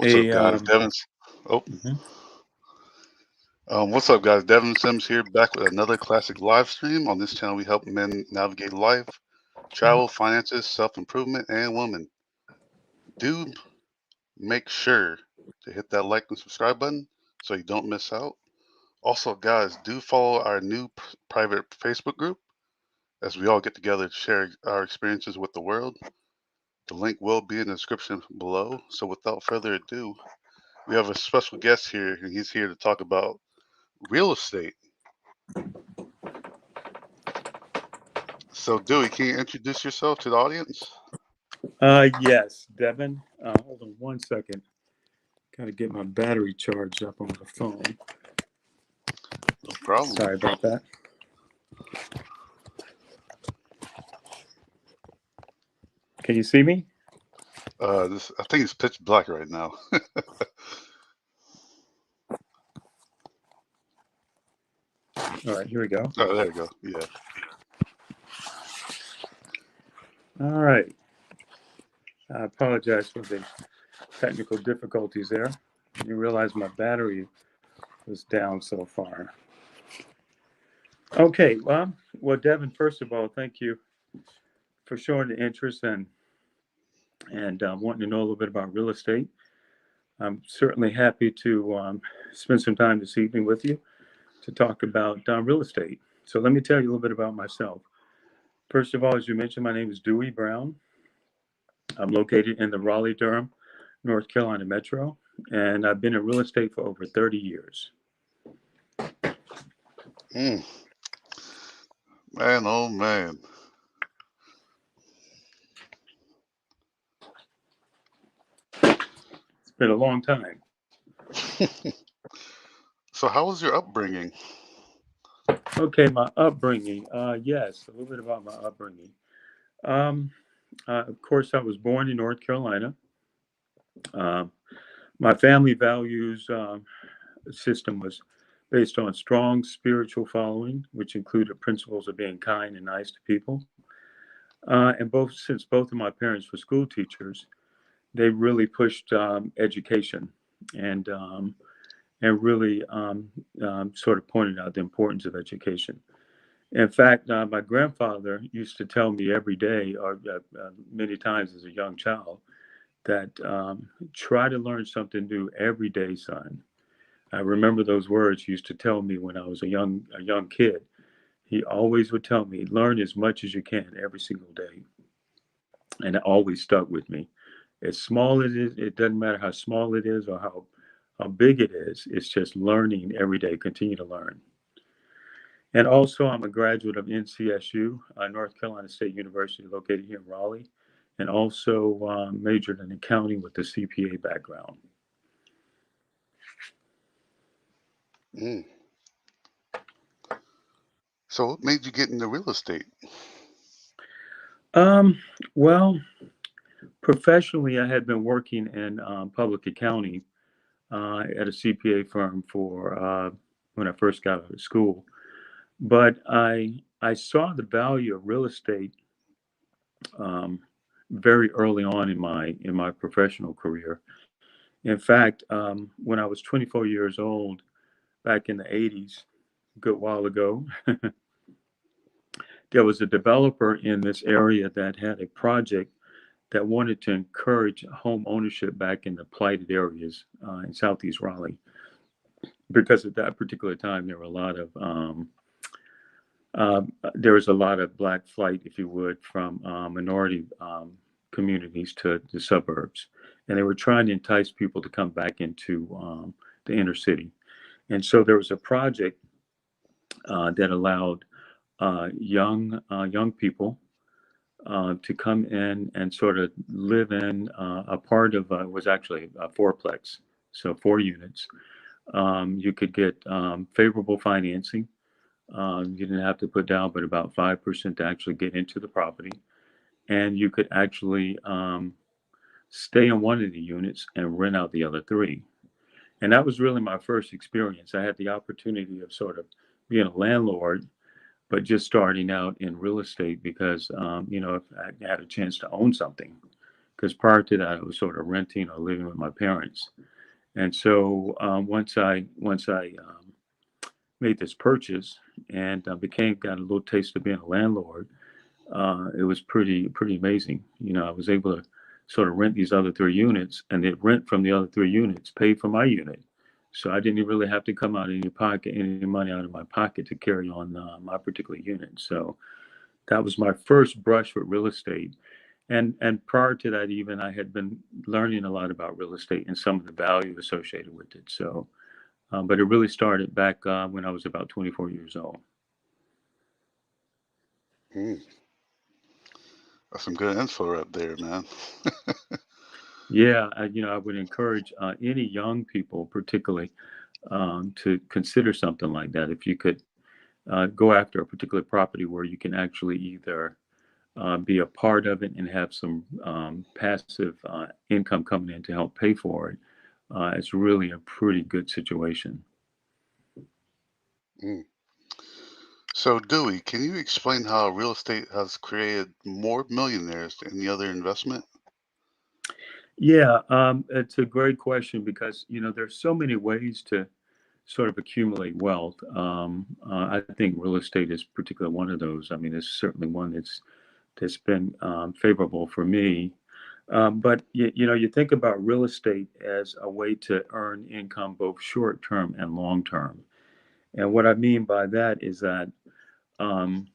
What's up, Hey, guys? Oh, mhm. what's up, guys? Dehvin Simms here, back with another classic live stream. On this channel, we help men navigate life, travel, finances, self-improvement, and women. Do make sure to hit that like and subscribe button so you don't miss out. Also, guys, do follow our new private Facebook group as we all get together to share our experiences with the world. The link will be in the description below. So, without further ado, we have a special guest here, and he's here to talk about real estate. So, Dewey, can you introduce yourself to the audience? Yes, Devin. Hold on 1 second. Got to get my battery charged up on the phone. No problem. Sorry about that. Can you see me? I think it's pitch black right now. All right, here we go. Oh, there you go. Yeah. All right. I apologize for the technical difficulties there. I didn't realize my battery was down so far. Okay, well, Devin, first of all, thank you for showing the interest and wanting to know a little bit about real estate. I'm certainly happy to spend some time this evening with you to talk about real estate. So let me tell you a little bit about myself. First of all, as you mentioned, my name is Dewey Brown. I'm located in the Raleigh-Durham, North Carolina metro, and I've been in real estate for over 30 years. Mm, man, oh man. It's been a long time. So, how was your upbringing? Okay, my upbringing. Yes, a little bit about my upbringing. Um, of course, I was born in North Carolina. Um, my family values system was based on strong spiritual following, which included principles of being kind and nice to people. Since both of my parents were school teachers, they really pushed education and um, and really sort of pointed out the importance of education. In fact, my grandfather used to tell me every day, or many times as a young child, that try to learn something new every day, son. I remember those words he used to tell me when I was a young kid. He always would tell me, learn as much as you can every single day. And it always stuck with me. As small as it is, it doesn't matter how small it is or how big it is, it's just learning every day, continue to learn. And also, I'm a graduate of NCSU, North Carolina State University, located here in Raleigh, and also majored in accounting with a CPA background. Mm. So, what made you get into real estate? Um, well, professionally, I had been working in public accounting at a CPA firm for when I first got out of school. But I saw the value of real estate um, very early on in my professional career. In fact, when I was 24 years old, back in the 80s, a good while ago, there was a developer in this area that had a project that wanted to encourage home ownership back in the blighted areas in Southeast Raleigh, because at that particular time there was a lot of black flight, if you would, from minority communities to the suburbs, and they were trying to entice people to come back into the inner city. And so there was a project that allowed young people to come in and sort of live in a part of it was actually a fourplex, so 4 units. You could get favorable financing. You didn't have to put down but about 5% to actually get into the property, and you could actually stay in one of the units and rent out the other three. And that was really my first experience. I had the opportunity of sort of being a landlord, but just starting out in real estate because, if I had a chance to own something, because prior to that, I was sort of renting or living with my parents. And so once I made this purchase and got a little taste of being a landlord, it was pretty amazing. I was able to sort of rent these other 3 units, and the rent from the other 3 units paid for my unit. So I didn't really have to come out of any money out of my pocket to carry on my particular unit. So that was my first brush with real estate. And prior to that, even I had been learning a lot about real estate and some of the value associated with it. So, but it really started back when I was about 24 years old. Mm, that's some good info right there, man. Yeah, I would encourage any young people, particularly, to consider something like that. If you could go after a particular property where you can actually either be a part of it and have some passive income coming in to help pay for it, it's really a pretty good situation. Mm. So, Dewey, can you explain how real estate has created more millionaires than any other investment? Yeah, it's a great question because there's so many ways to sort of accumulate wealth. I think real estate is particularly one of those. I mean, it's certainly one that's been favorable for me. But you think about real estate as a way to earn income both short term and long term. And what I mean by that is that um,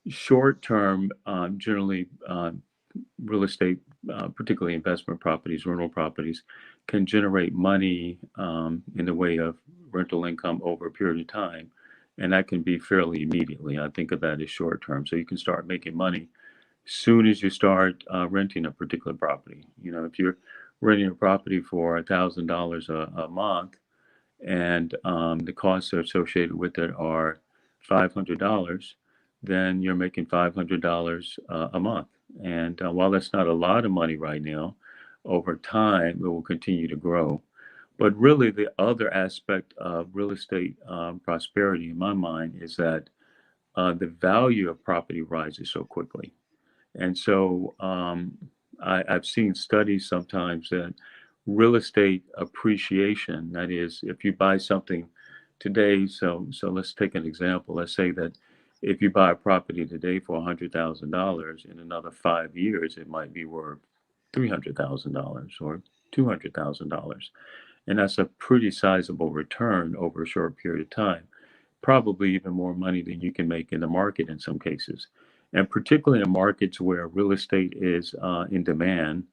short term, generally, real estate, particularly investment properties, rental properties, can generate money in the way of rental income over a period of time. And that can be fairly immediately. I think of that as short term. So you can start making money soon as you start renting a particular property. If you're renting a property for $1,000 a month, and the costs associated with it are $500, then you're making $500 a month. And while that's not a lot of money right now, over time it will continue to grow. But really, the other aspect of real estate prosperity, in my mind, is that the value of property rises so quickly. And so I've seen studies sometimes that real estate appreciation, that is, if you buy something today, so let's take an example. Let's say that if you buy a property today for $100,000, in another 5 years, it might be worth $300,000 or $200,000. And that's a pretty sizable return over a short period of time, probably even more money than you can make in the market in some cases. And particularly in markets where real estate is in demand,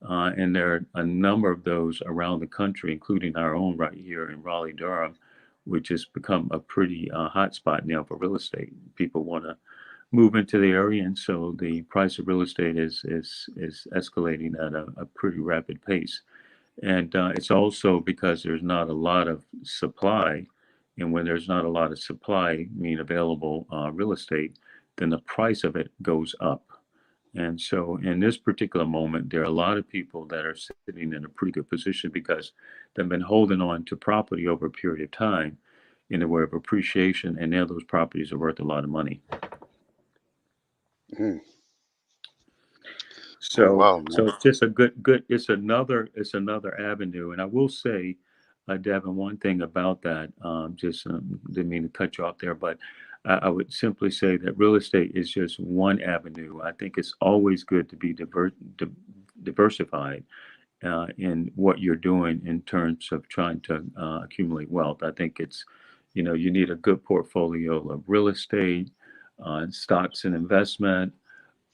and there are a number of those around the country, including our own right here in Raleigh, Durham, which has become a pretty hot spot now for real estate. People want to move into the area, and so the price of real estate is escalating at a pretty rapid pace. And it's also because there's not a lot of supply. And when there's not a lot of supply, mean available real estate, then the price of it goes up. And so in this particular moment, there are a lot of people that are sitting in a pretty good position because they've been holding on to property over a period of time in the way of appreciation. And now those properties are worth a lot of money. Mm. Oh, So, wow, so man. it's just a good. It's another avenue, and I will say, Devin, one thing about that. Just didn't mean to cut you off there, but I would simply say that real estate is just one avenue. I think it's always good to be diversified in what you're doing in terms of trying to accumulate wealth. I think you need a good portfolio of real estate, stocks and investment.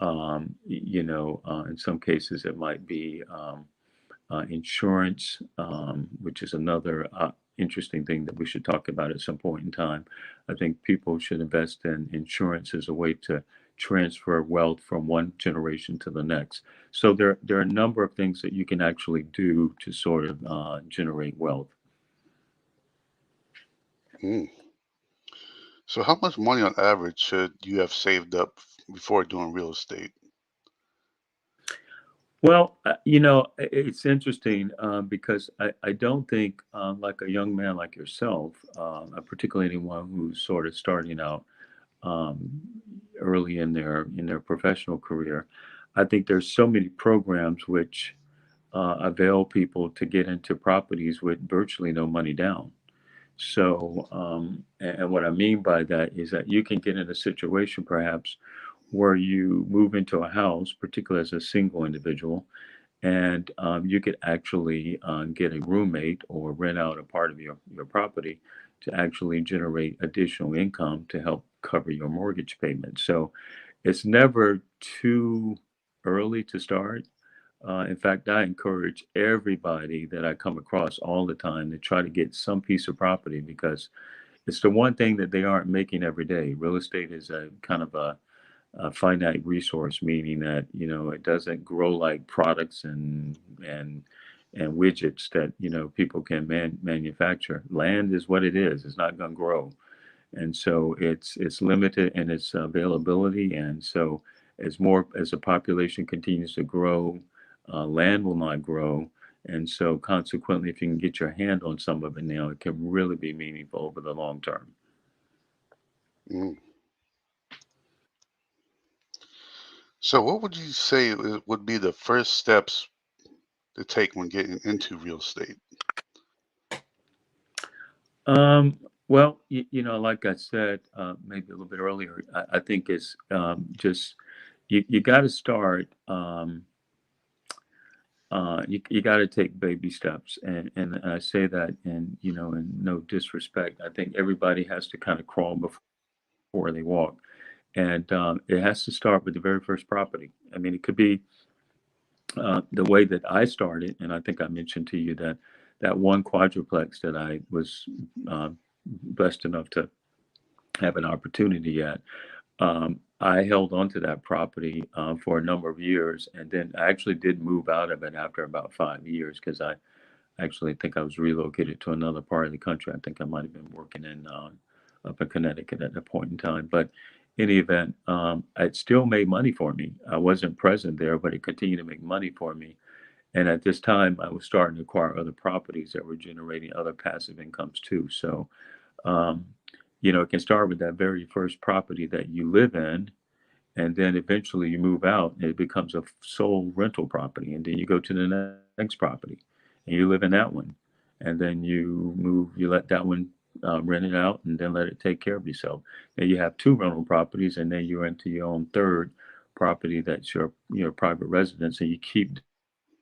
In some cases, it might be insurance, which is another interesting thing that we should talk about at some point in time. I think people should invest in insurance as a way to transfer wealth from one generation to the next. So there are a number of things that you can actually do to sort of generate wealth. Mm. So, how much money on average should you have saved up before doing real estate? Well, it's interesting because I don't think, like a young man like yourself, particularly anyone who's sort of starting out um, early in their professional career, I think there's so many programs which avail people to get into properties with virtually no money down. So, and what I mean by that is that you can get in a situation perhaps where you move into a house, particularly as a single individual, and you could actually get a roommate or rent out a part of your property to actually generate additional income to help cover your mortgage payment. So it's never too early to start. In fact, I encourage everybody that I come across all the time to try to get some piece of property because it's the one thing that they aren't making every day. Real estate is a kind of a finite resource, meaning that it doesn't grow like products and widgets that people can manufacture. Land is what it is. It's not going to grow, and so it's limited in its availability. And so as the population continues to grow, land will not grow. And so consequently, if you can get your hand on some of it now, it can really be meaningful over the long term. Mm. So, what would you say would be the first steps to take when getting into real estate? Well, like I said, maybe a little bit earlier, I think it's just you got to start. You got to take baby steps, and I say that in no disrespect. I think everybody has to kind of crawl before they walk, and it has to start with the very first property. I mean, it could be the way that I started, and I think I mentioned to you that that one quadruplex that I was blessed enough to have an opportunity at. I held on to that property for a number of years, and then I actually did move out of it after about 5 years because I actually think I was relocated to another part of the country. I think I might have been working in up in Connecticut at that point in time. But in any event, it still made money for me. I wasn't present there, but it continued to make money for me. And at this time, I was starting to acquire other properties that were generating other passive incomes too. So, um, it can start with that very first property that you live in, and then eventually you move out and it becomes a sole rental property, and then you go to the next property and you live in that one, and then you let that one rent it out and then let it take care of yourself. Then you have two rental properties, and then you're into your own third property that's your private residence, and you keep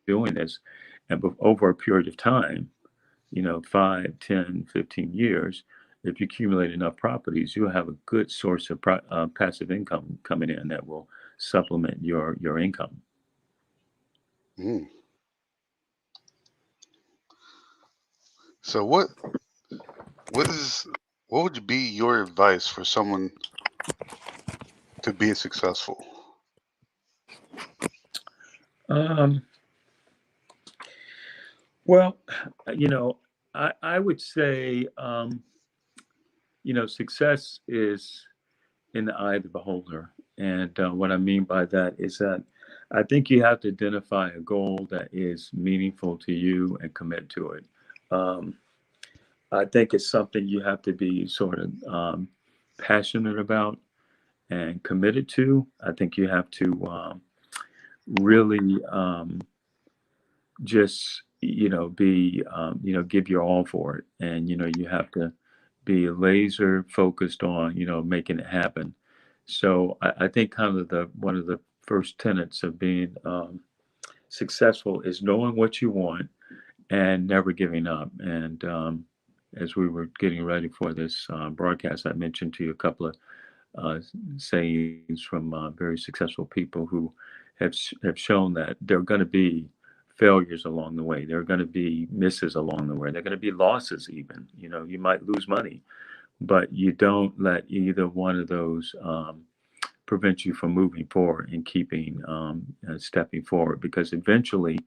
doing this. And over a period of time, 5, 10, 15 years, if you accumulate enough properties, you'll have a good source of passive income coming in that will supplement your income. Mm. So, what is what would be your advice for someone to be successful? Um, well, you know, I would say, success is in the eye of the beholder. And what I mean by that is that I think you have to identify a goal that is meaningful to you and commit to it. Um, I think it's something you have to be sort of passionate about and committed to. I think you have to really just be give your all for it, and you have to be laser focused on making it happen. So I think kind of the one of the first tenets of being successful is knowing what you want and never giving up. And as we were getting ready for this broadcast, I mentioned to you a couple of uh, sayings from very successful people who have shown that there are going to be failures along the way. There are going to be misses along the way. There are going to be losses even. You might lose money, but you don't let either one of those prevent you from moving forward and keeping stepping forward, because eventually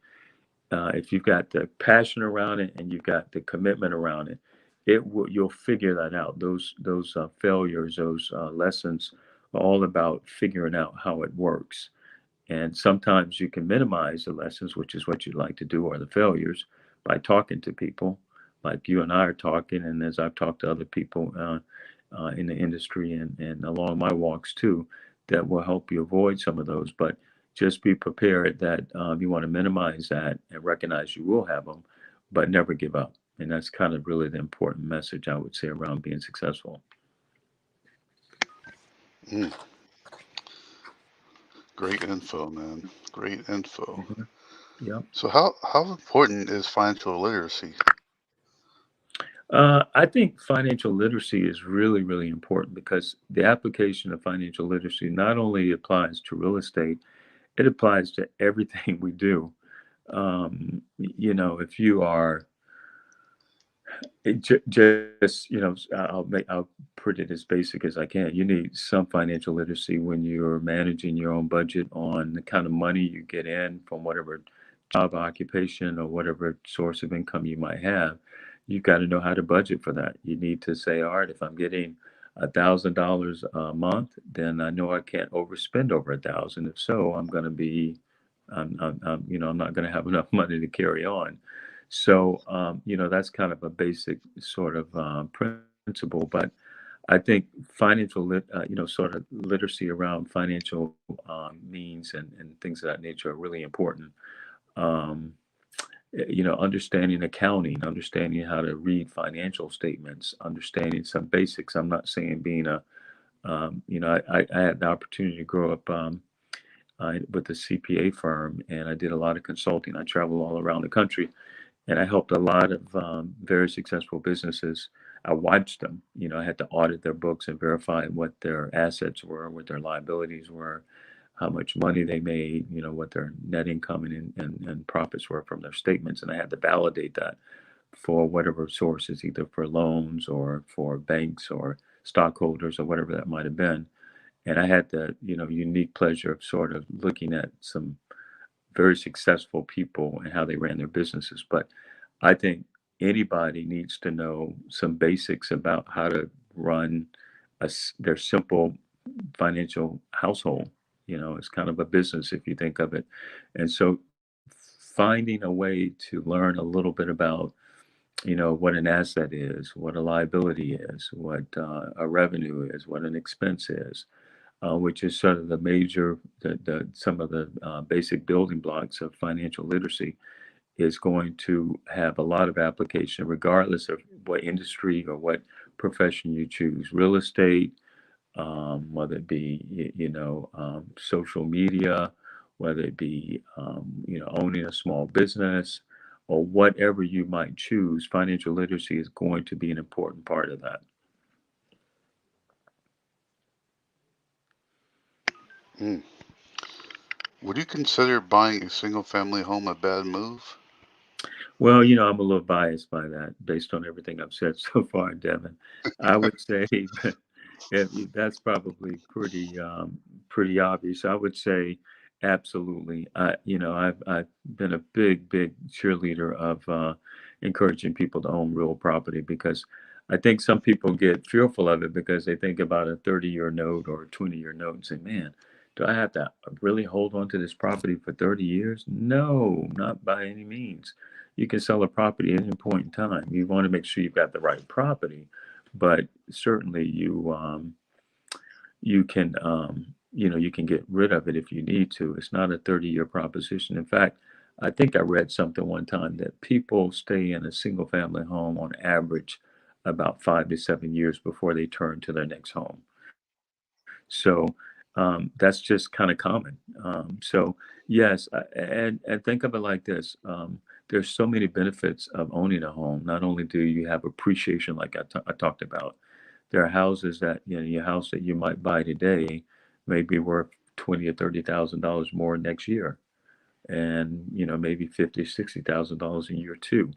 if you've got the passion around it and you've got the commitment around it, you'll figure that out. Those failures, those lessons, are all about figuring out how it works. And sometimes you can minimize the lessons, which is what you like to do, or the failures, by talking to people like you and I are talking, and as I've talked to other people in the industry and along my walks too, that will help you avoid some of those. But just be prepared that you want to minimize that and recognize you will have them, but never give up. And that's kind of really the important message I would say around being successful. Mm, great info, man. Great info. Hmm. Yep. So how important is financial literacy? I think financial literacy is really, really important because the application of financial literacy not only applies to real estate, it applies to everything we do. If you are just, I'll put it as basic as I can. You need some financial literacy when you're managing your own budget on the kind of money you get in from whatever job, occupation, or whatever source of income you might have. You've got to know how to budget for that. You need to say, all right, if I'm getting $1,000 a month, then I know I can't overspend over 1,000. If so, I'm going to be, I'm not going to have enough money to carry on. So, that's kind of a basic sort of principle. But I think sort of literacy around financial means and things of that nature are really important. Um, Understanding accounting, understanding how to read financial statements, understanding some basics. I'm not saying being I had the opportunity to grow up with a CPA firm, and I did a lot of consulting. I traveled all around the country, and I helped a lot of very successful businesses. I watched them. I had to audit their books and verify what their assets were, what their liabilities were, how much money they made, what their net income and profits were from their statements. And I had to validate that for whatever sources, either for loans or for banks or stockholders or whatever that might have been. And I had the, unique pleasure of sort of looking at some very successful people and how they ran their businesses. But I think anybody needs to know some basics about how to run their simple financial household. It's kind of a business if you think of it. And so finding a way to learn a little bit about, what an asset is, what a liability is, what a revenue is, what an expense is, which is sort of the major, some of the basic building blocks of financial literacy, is going to have a lot of application, regardless of what industry or what profession you choose. Real estate, whether it be social media, whether it be owning a small business, or whatever you might choose, financial literacy is going to be an important part of that. Mm. Would you consider buying a single family home a bad move? Well, I'm a little biased by that based on everything I've said so far, Devin. I would say that's probably pretty obvious. I would say absolutely. I've been a big cheerleader of encouraging people to own real property because I think some people get fearful of it because they think about a 30-year note or a 20-year note and say, man, do I have to really hold on to this property for 30 years? No, not by any means. You can sell a property at any point in time. You want to make sure you've got the right property, but certainly you can get rid of it if you need to. It's not a 30-year proposition. In fact, I think I read something one time that people stay in a single family home on average about 5 to 7 years before they turn to their next home. So that's just kind of common. So yes, and think of it like this. There's so many benefits of owning a home. Not only do you have appreciation, like I talked about, there are houses that, your house that you might buy today may be worth 20 or $30,000 more next year, and maybe 50, $60,000 in year two.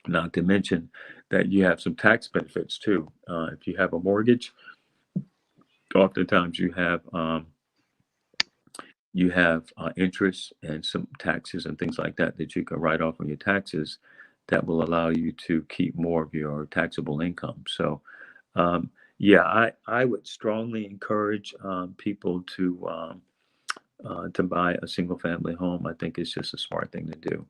Not to mention that you have some tax benefits too. If you have a mortgage, oftentimes you have interest and some taxes and things like that you can write off on your taxes that will allow you to keep more of your taxable income. So yeah, I would strongly encourage people to buy a single family home. I think it's just a smart thing to do.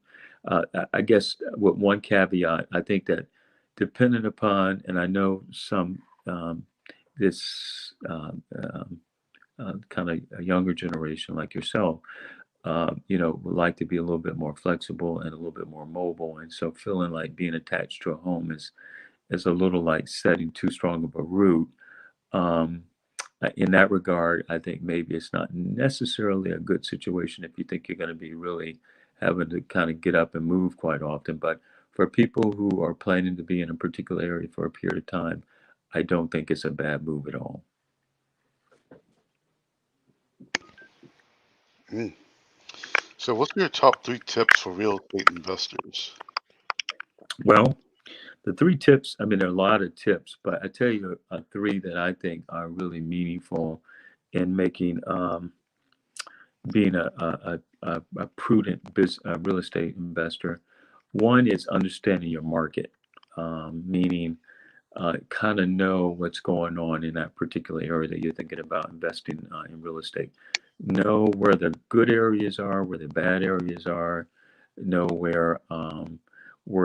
I guess with one caveat, I think that depending upon, and I know some this kind of a younger generation like yourself, would like to be a little bit more flexible and a little bit more mobile. And so feeling like being attached to a home is a little like setting too strong of a root. Um, in that regard, I think maybe it's not necessarily a good situation if you think you're going to be really having to kind of get up and move quite often. But for people who are planning to be in a particular area for a period of time, I don't think it's a bad move at all. Mm. So, what's your top 3 tips for real estate investors? Well, the 3 tips, I mean, there are a lot of tips, but I tell you 3 that I think are really meaningful in making being a prudent real estate investor. One is understanding your market, meaning kind of know what's going on in that particular area that you're thinking about investing in real estate. Know where the good areas are, where the bad areas are. Know where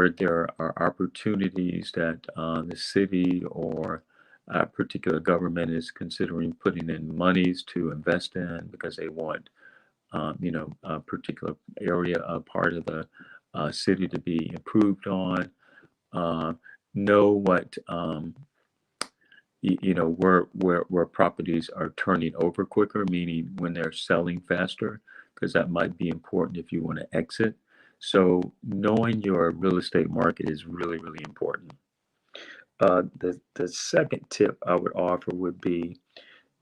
there are opportunities that the city or a particular government is considering putting in monies to invest in because they want a particular area, a part of the city to be improved on. Uh, know what where properties are turning over quicker, meaning when they're selling faster, because that might be important if you want to exit. So knowing your real estate market is really, really important. The second tip I would offer would be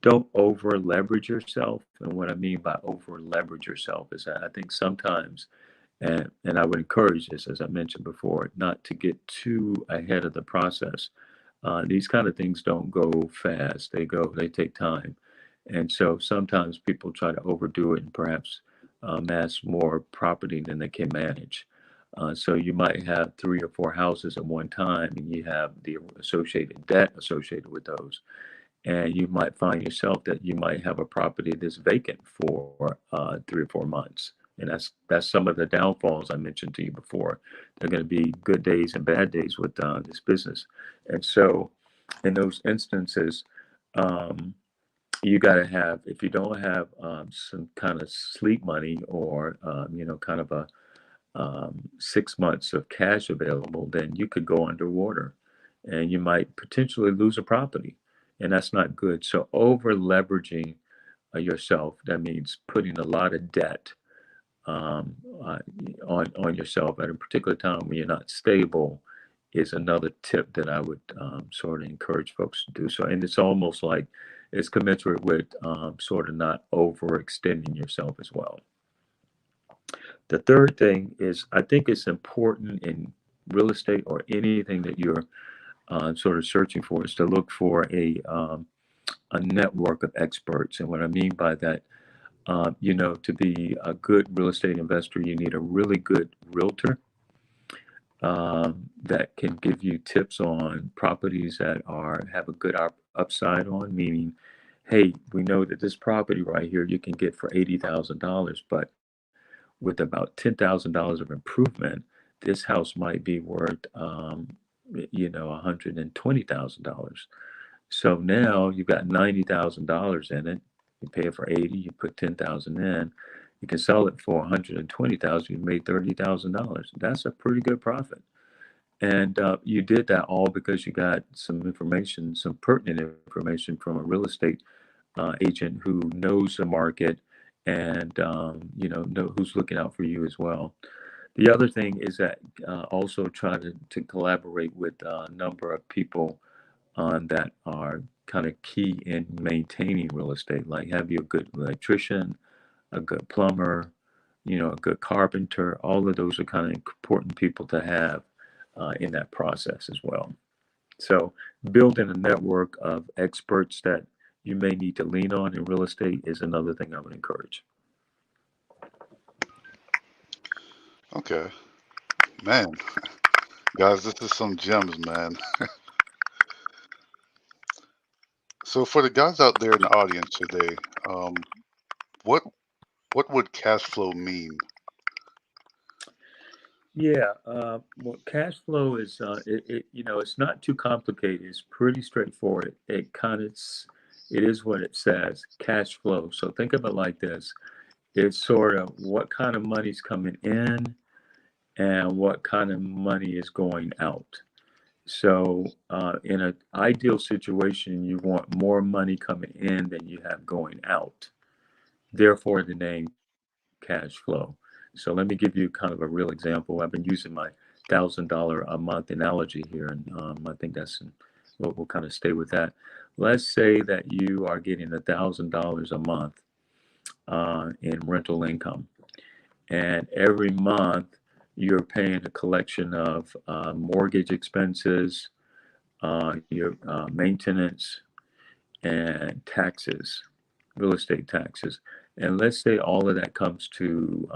don't over leverage yourself. And what I mean by over leverage yourself is that I think sometimes, and I would encourage this, as I mentioned before, not to get too ahead of the process. These kind of things don't go fast. They take time. And so sometimes people try to overdo it and perhaps amass more property than they can manage. So you might have 3 or 4 houses at one time, and you have the associated debt associated with those. And you might find yourself that you might have a property that's vacant for 3 or 4 months. And that's some of the downfalls I mentioned to you before. There are going to be good days and bad days with this business. And so in those instances, um, you got to have, if you don't have some kind of sleep money or, kind of a 6 months of cash available, then you could go underwater and you might potentially lose a property. And that's not good. So over leveraging yourself, that means putting a lot of debt um, uh, on yourself at a particular time when you're not stable is another tip that I would sort of encourage folks to do. So, and it's almost like it's commensurate with sort of not overextending yourself as well. The third thing is I think it's important in real estate or anything that you're sort of searching for is to look for a network of experts. And what I mean by that, to be a good real estate investor, you need a really good realtor that can give you tips on properties that have a good upside on, meaning, hey, we know that this property right here you can get for $80,000, but with about $10,000 of improvement, this house might be worth, $120,000. So now you've got $90,000 in it. You pay it for 80. You put 10,000 in. You can sell it for 120,000. You made $30,000. That's a pretty good profit. And you did that all because you got some information, some pertinent information from a real estate agent who knows the market and who's looking out for you as well. The other thing is that also try to collaborate with a number of people that are kind of key in maintaining real estate. Like have you a good electrician, a good plumber, a good carpenter. All of those are kind of important people to have in that process as well. So building a network of experts that you may need to lean on in real estate is another thing I would encourage. Okay, man, guys, this is some gems, man. So, for the guys out there in the audience today, what what would cash flow mean? Yeah, well, cash flow is it's not too complicated. It's pretty straightforward. It kind of it is what it says, cash flow. So think of it like this. It's sort of what kind of money's coming in and what kind of money is going out. So in an ideal situation, you want more money coming in than you have going out. Therefore, the name cash flow. So let me give you kind of a real example. I've been using my $1,000 a month analogy here, and I think we'll kind of stay with that. Let's say that you are getting $1,000 a month in rental income, and every month you're paying a collection of mortgage expenses, your maintenance, and taxes, real estate taxes. And let's say all of that comes to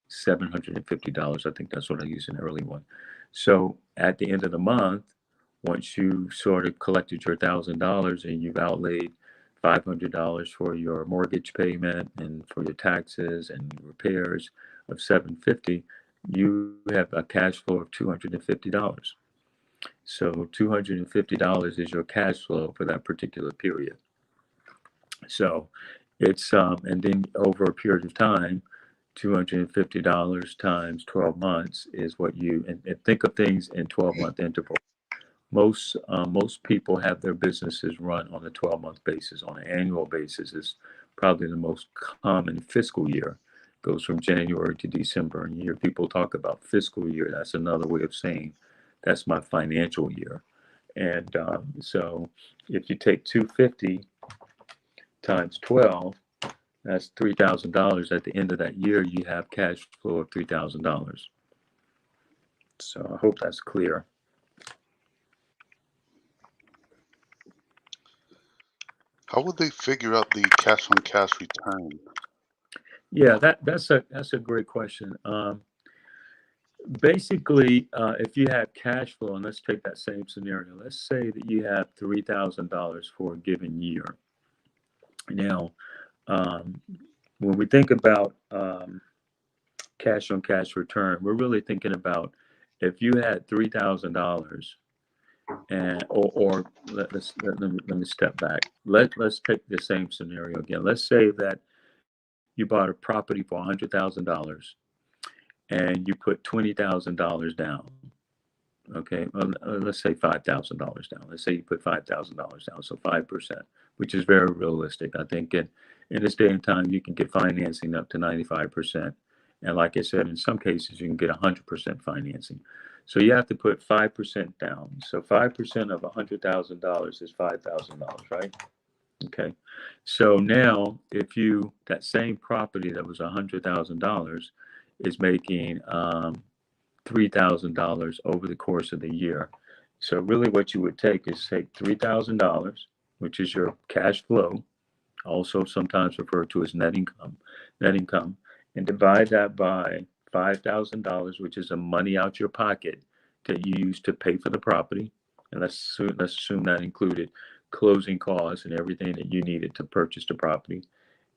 $750. I think that's what I used in the early one. So at the end of the month, once you sort of collected your $1,000 and you've outlaid $500 for your mortgage payment and for your taxes and repairs of $750, you have a cash flow of $250. So $250 is your cash flow for that particular period. So it's and then over a period of time, $250 times 12 months is what you and think of things in 12-month intervals. Most people have their businesses run on a 12-month basis. On an annual basis is probably the most common fiscal year. Goes from January to December. And you hear people talk about fiscal year. That's another way of saying that's my financial year. And so if you take 250 times 12, that's $3,000. At the end of that year, you have cash flow of $3,000. So I hope that's clear. How would they figure out the cash on cash return? Yeah, that's a great question. Basically, if you have cash flow, and let's take that same scenario. Let's say that you have $3,000 for a given year. Now, when we think about cash on cash return, we're really thinking about if you had $3,000 and or let me step back. Let's take the same scenario again. Let's say that you bought a property for $100,000 and you put $20,000 down. Okay, well, let's say $5,000 down. Let's say you put $5,000 down, so 5%, which is very realistic. I think in this day and time, you can get financing up to 95%. And like I said, in some cases, you can get 100% financing. So you have to put 5% down. So 5% of $100,000 is $5,000, right? Okay. So now, if that same property that was $100,000 is making $3,000 over the course of the year. So really what you would take is take $3,000, which is your cash flow, also sometimes referred to as net income, and divide that by $5,000, which is the money out your pocket that you use to pay for the property. And let's assume that included closing costs and everything that you needed to purchase the property.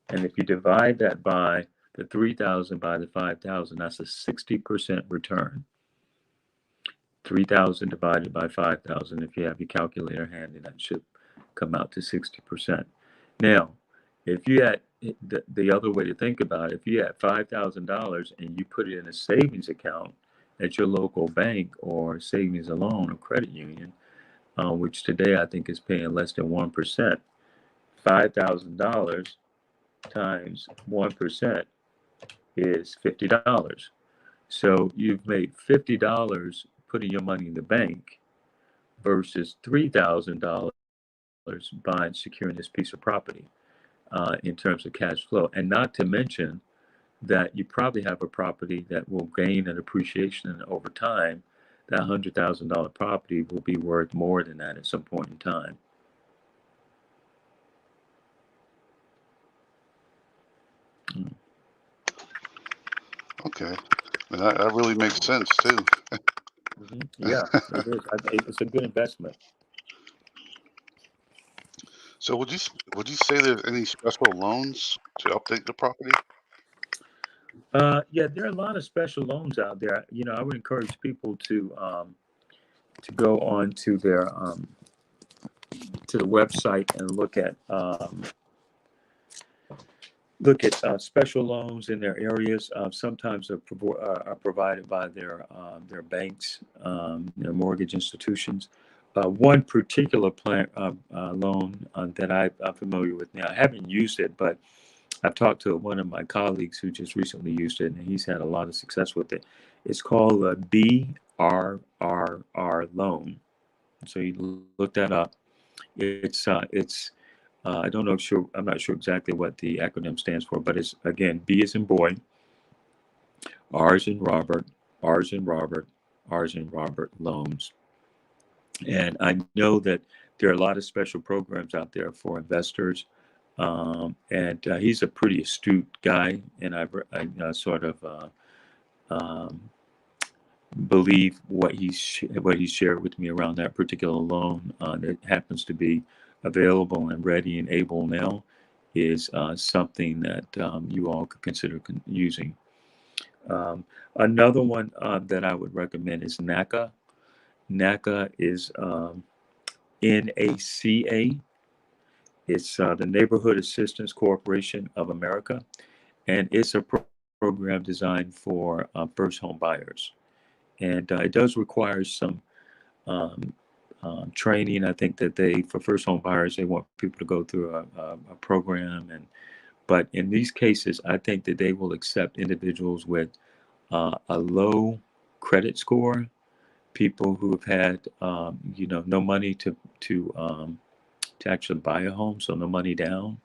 And if you divide that by the 3,000 by the 5,000, that's a 60% return. 3,000 divided by 5,000, if you have your calculator handy, that should come out to 60%. Now, if you had the other way to think about it, if you had $5,000 and you put it in a savings account at your local bank or savings and loan or credit union, which today I think is paying less than 1%, $5,000 times 1% is $50. So you've made $50 putting your money in the bank versus $3,000 buying, securing this piece of property in terms of cash flow. And not to mention that you probably have a property that will gain an appreciation, and over time, that $100,000 property will be worth more than that at some point in time. Okay, and that really makes sense too. Yeah, it is. It's a good investment. So would you say there's any special loans to update the property? Yeah, there are a lot of special loans out there. I would encourage people to go on to their to the website and look at special loans in their areas. Sometimes are provided by their banks, their mortgage institutions. One particular loan that I'm familiar with now, I haven't used it, but I've talked to one of my colleagues who just recently used it, and he's had a lot of success with it. It's called a BRRR loan. So you look that up. It's I don't know. I'm not sure exactly what the acronym stands for, but it's again B as in boy, R as in Robert, R as in Robert, R as in Robert loans. And I know that there are a lot of special programs out there for investors. And he's a pretty astute guy, and I sort of believe what he shared with me around that particular loan that happens to be available and ready and able now is something that you all could consider using. Another one that I would recommend is NACA. NACA is NACA. It's the Neighborhood Assistance Corporation of America, and it's a program designed for first home buyers. And it does require some training. I think that for first home buyers, they want people to go through a program. But in these cases, I think that they will accept individuals with a low credit score, people who have had, no money to actually buy a home, so no money down.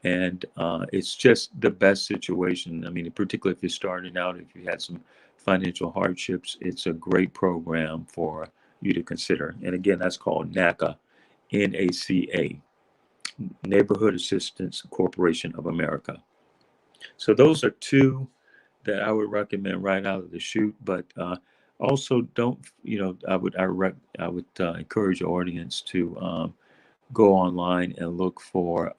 And it's just the best situation. I mean, particularly if you're starting out, if you had some financial hardships, it's a great program for you to consider. And again, that's called NACA, NACA, Neighborhood Assistance Corporation of America. So those are two that I would recommend right out of the chute. But also, don't I would encourage your audience to go online and look for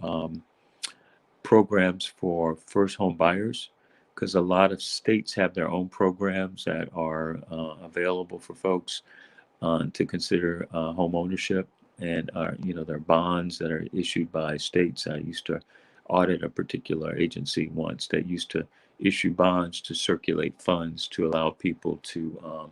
programs for first home buyers, because a lot of states have their own programs that are available for folks to consider home ownership, and there are bonds that are issued by states. I used to audit a particular agency once that used to issue bonds to circulate funds to allow people to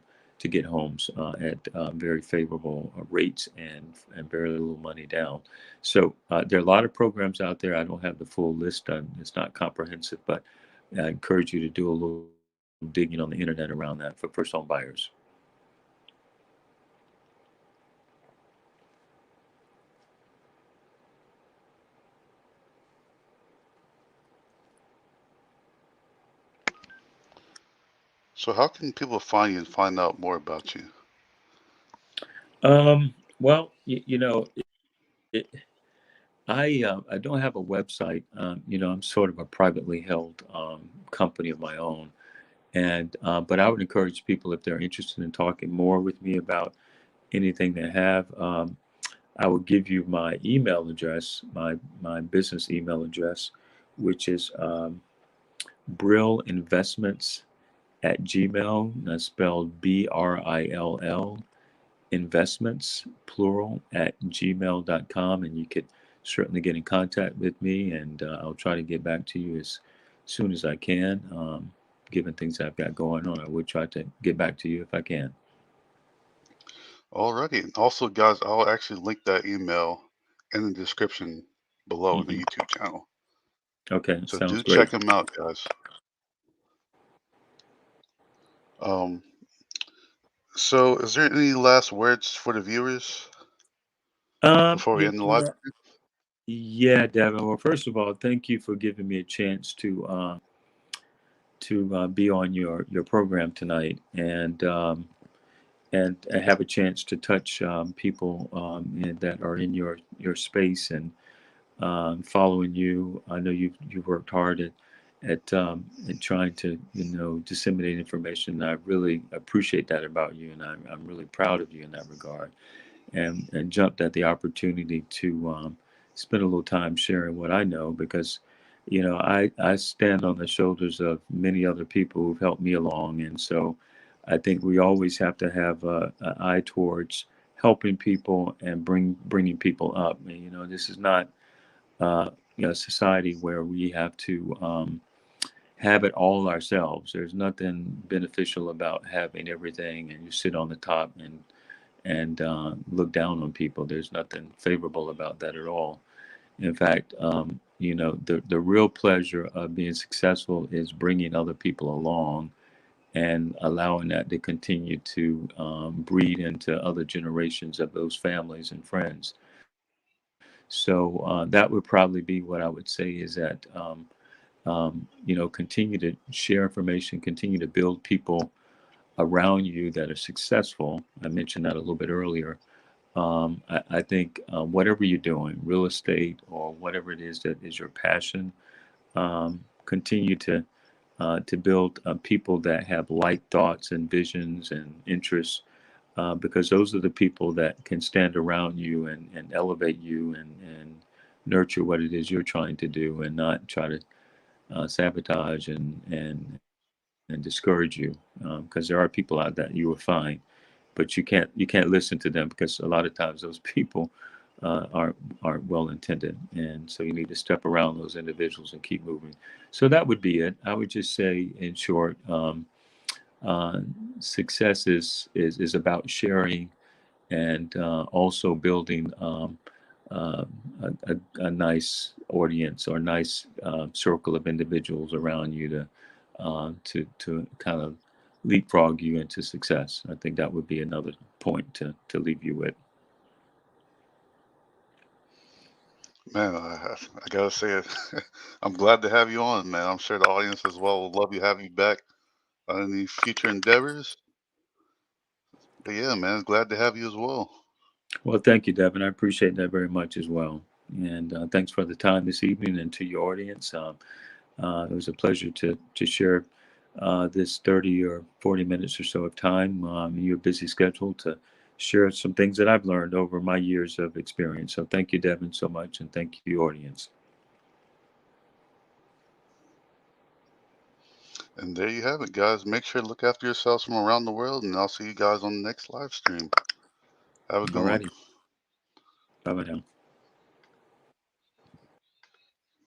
get homes at very favorable rates and very little money down. So there are a lot of programs out there. I don't have the full list. It's not comprehensive, but I encourage you to do a little digging on the internet around that for first home buyers. So how can people find you and find out more about you? Well, I don't have a website. I'm sort of a privately held company of my own, and but I would encourage people, if they're interested in talking more with me about anything they have. I will give you my email address, my business email address, which is brillinvestments@gmail. That's spelled BRILL investments plural @gmail.com, and you could certainly get in contact with me, and I'll try to get back to you as soon as I can. Given things I've got going on, I would try to get back to you if I can. Alrighty. Also, guys, I'll actually link that email in the description below in the YouTube channel. Okay, So sounds do great. check them out, guys. So is there any last words for the viewers before we end the live? Yeah, Dehvin. Well, first of all, thank you for giving me a chance to be on your program tonight, and have a chance to touch people that are in your space, and following you. I know you've worked hard at trying to disseminate information. I really appreciate that about you, and I'm really proud of you in that regard. And jumped at the opportunity to spend a little time sharing what I know, because I stand on the shoulders of many other people who've helped me along, and so I think we always have to have an eye towards helping people and bringing people up. And, this is not a society where we have to have it all ourselves. There's nothing beneficial about having everything and you sit on the top and look down on people. There's nothing favorable about that at all. In fact, the real pleasure of being successful is bringing other people along and allowing that to continue to breed into other generations of those families and friends. So that would probably be what I would say is that continue to share information, continue to build people around you that are successful. I mentioned that a little bit earlier. I think whatever you're doing, real estate or whatever it is that is your passion, continue to build people that have like thoughts and visions and interests, because those are the people that can stand around you and elevate you and nurture what it is you're trying to do and not try to sabotage and discourage you, because there are people out there you will find, but you can't listen to them because a lot of times those people aren't well intended, and so you need to step around those individuals and keep moving. So that would be it. I would just say, in short, uh, success is about sharing and also building uh, a nice audience or nice circle of individuals around you to kind of leapfrog you into success. I think that would be another point to leave you with. Man, I gotta say it. I'm glad to have you on, man. I'm sure the audience as well will love you, have you back on any future endeavors. But yeah, man, glad to have you as well. Well, thank you, Devin. I appreciate that very much as well. And thanks for the time this evening and to your audience. It was a pleasure to share this 30 or 40 minutes or so of time in your busy schedule to share some things that I've learned over my years of experience. So thank you, Devin, so much, and thank you, audience. And there you have it, guys. Make sure to look after yourselves from around the world, and I'll see you guys on the next live stream. Have a All good one. righty. Bye bye now.